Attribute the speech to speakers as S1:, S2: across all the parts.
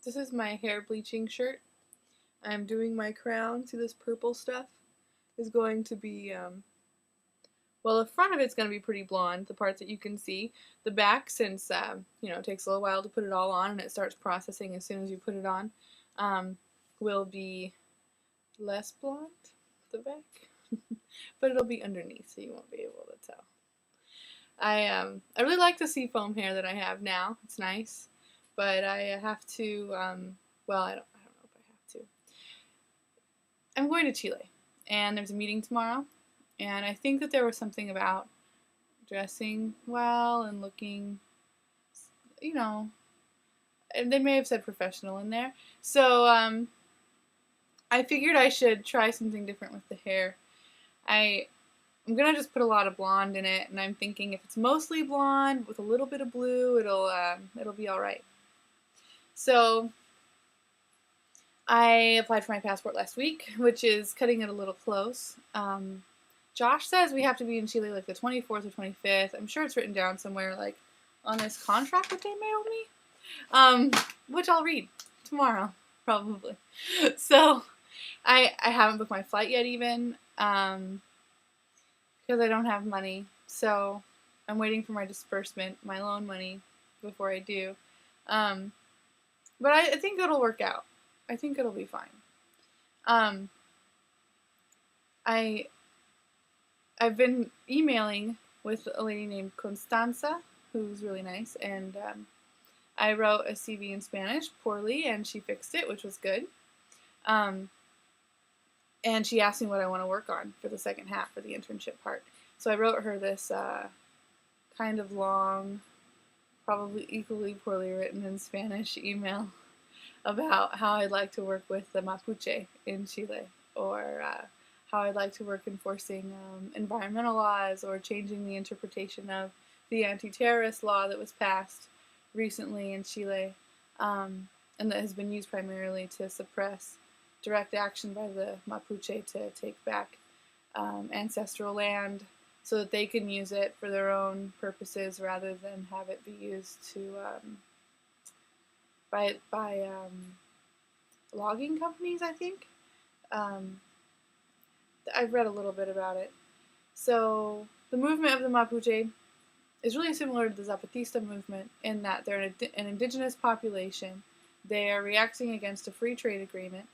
S1: This is my hair bleaching shirt. I'm doing my crown. See this purple stuff is going to be, well, the front of it's going to be pretty blonde, the parts that you can see. The back, since, it takes a little while to put it all on and it starts processing as soon as you put it on, will be less blonde, the back. But it'll be underneath, so you won't be able to tell. I really like the seafoam hair that I have now. It's nice, but I have to. Well, I don't know if I have to. I'm going to Chile, and there's a meeting tomorrow, and I think that there was something about dressing well and looking, you know, and they may have said professional in there. So I figured I should try something different with the hair. I'm gonna just put a lot of blonde in it, and I'm thinking if it's mostly blonde with a little bit of blue, it'll be all right. So I applied for my passport last week, which is cutting it a little close. Josh says we have to be in Chile like the 24th or 25th. I'm sure it's written down somewhere like on this contract that they mailed me, which I'll read tomorrow probably. So I haven't booked my flight yet even. Because I don't have money. So I'm waiting for my disbursement, my loan money, before I do. But I think it'll work out. I think it'll be fine. I've been emailing with a lady named Constanza, who's really nice, and I wrote a CV in Spanish poorly, and she fixed it, which was good. And she asked me what I want to work on for the second half, for the internship part. So I wrote her this kind of long, probably equally poorly written in Spanish email about how I'd like to work with the Mapuche in Chile, or how I'd like to work enforcing environmental laws, or changing the interpretation of the anti-terrorist law that was passed recently in Chile, and that has been used primarily to suppress direct action by the Mapuche to take back ancestral land so that they can use it for their own purposes rather than have it be used to by logging companies, I think. I've read a little bit about it. So the movement of the Mapuche is really similar to the Zapatista movement in that they're an indigenous population. They are reacting against a free trade agreement.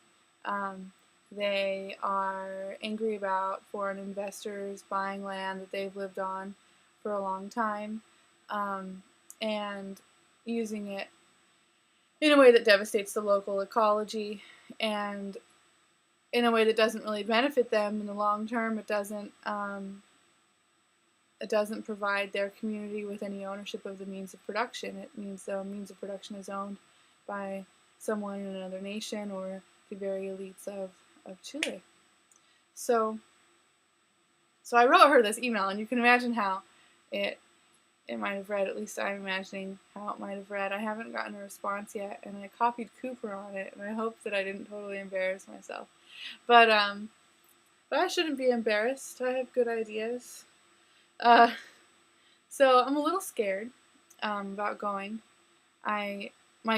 S1: They are angry about foreign investors buying land that they've lived on for a long time, and using it in a way that devastates the local ecology, and in a way that doesn't really benefit them in the long term. It doesn't provide their community with any ownership of the means of production. It means the means of production is owned by someone in another nation or the very elites of Chile. So I wrote her this email, and you can imagine how it might have read. At least I'm imagining how it might have read. I haven't gotten a response yet, and I copied Cooper on it, and I hope that I didn't totally embarrass myself. But I shouldn't be embarrassed. I have good ideas. So I'm a little scared about going. My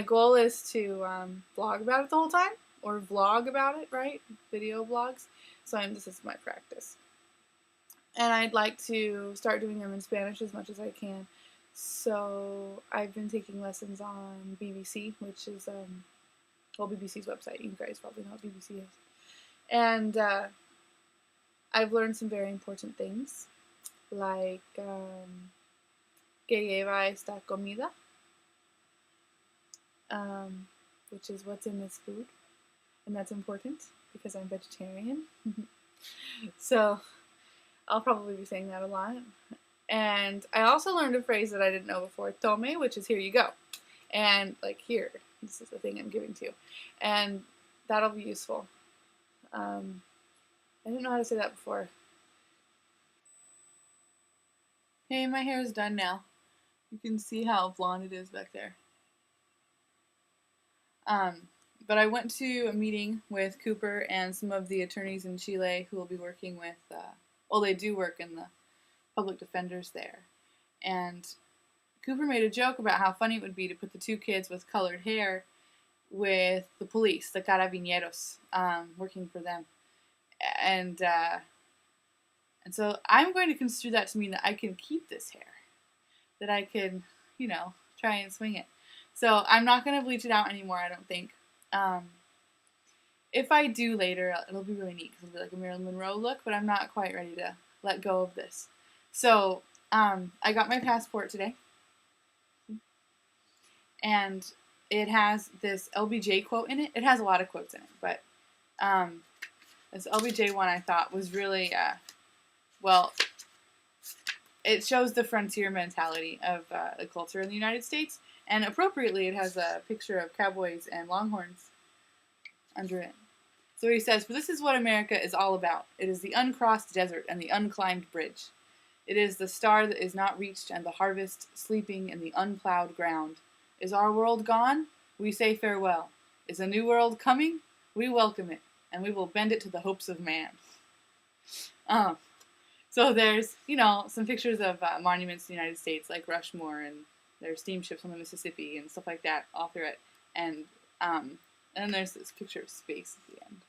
S1: goal is to blog about it the whole time, or vlog about it, right? Video blogs. So this is my practice. And I'd like to start doing them in Spanish as much as I can. So I've been taking lessons on BBC, which is, BBC's website. You guys probably know what BBC is. And I've learned some very important things, like que lleva esta comida, which is what's in this food. And that's important because I'm vegetarian. So I'll probably be saying that a lot. And I also learned a phrase that I didn't know before, tome, which is here you go. And like here, this is the thing I'm giving to you. And that'll be useful. I didn't know how to say that before. Hey, my hair is done now. You can see how blonde it is back there. But I went to a meeting with Cooper and some of the attorneys in Chile who will be working with, they do work in the public defenders there. And Cooper made a joke about how funny it would be to put the two kids with colored hair with the police, the carabineros, working for them, and uh, and so I'm going to construe that to mean that I can keep this hair, that I can, try and swing it. So I'm not going to bleach it out anymore, I don't think. Um, if I do later, it'll be really neat because it'll be like a Marilyn Monroe look, but I'm not quite ready to let go of this. So I got my passport today, and it has this LBJ quote in it. It has a lot of quotes in it, but this LBJ one I thought was really, well, it shows the frontier mentality of the culture in the United States, and appropriately it has a picture of cowboys and longhorns under it. So he says, "For this is what America is all about. It is the uncrossed desert and the unclimbed bridge. It is the star that is not reached and the harvest sleeping in the unplowed ground. Is our world gone? We say farewell. Is a new world coming? We welcome it, and we will bend it to the hopes of man." So there's, some pictures of monuments in the United States, like Rushmore, and there's steamships on the Mississippi and stuff like that all through it. And then there's this picture of space at the end.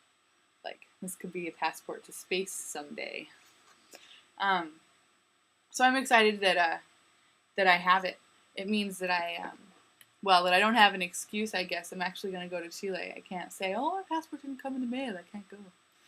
S1: Like, this could be a passport to space someday. So I'm excited that I have it. It means that that I don't have an excuse, I guess. I'm actually going to go to Chile. I can't say, oh, my passport didn't come in the mail, I can't go.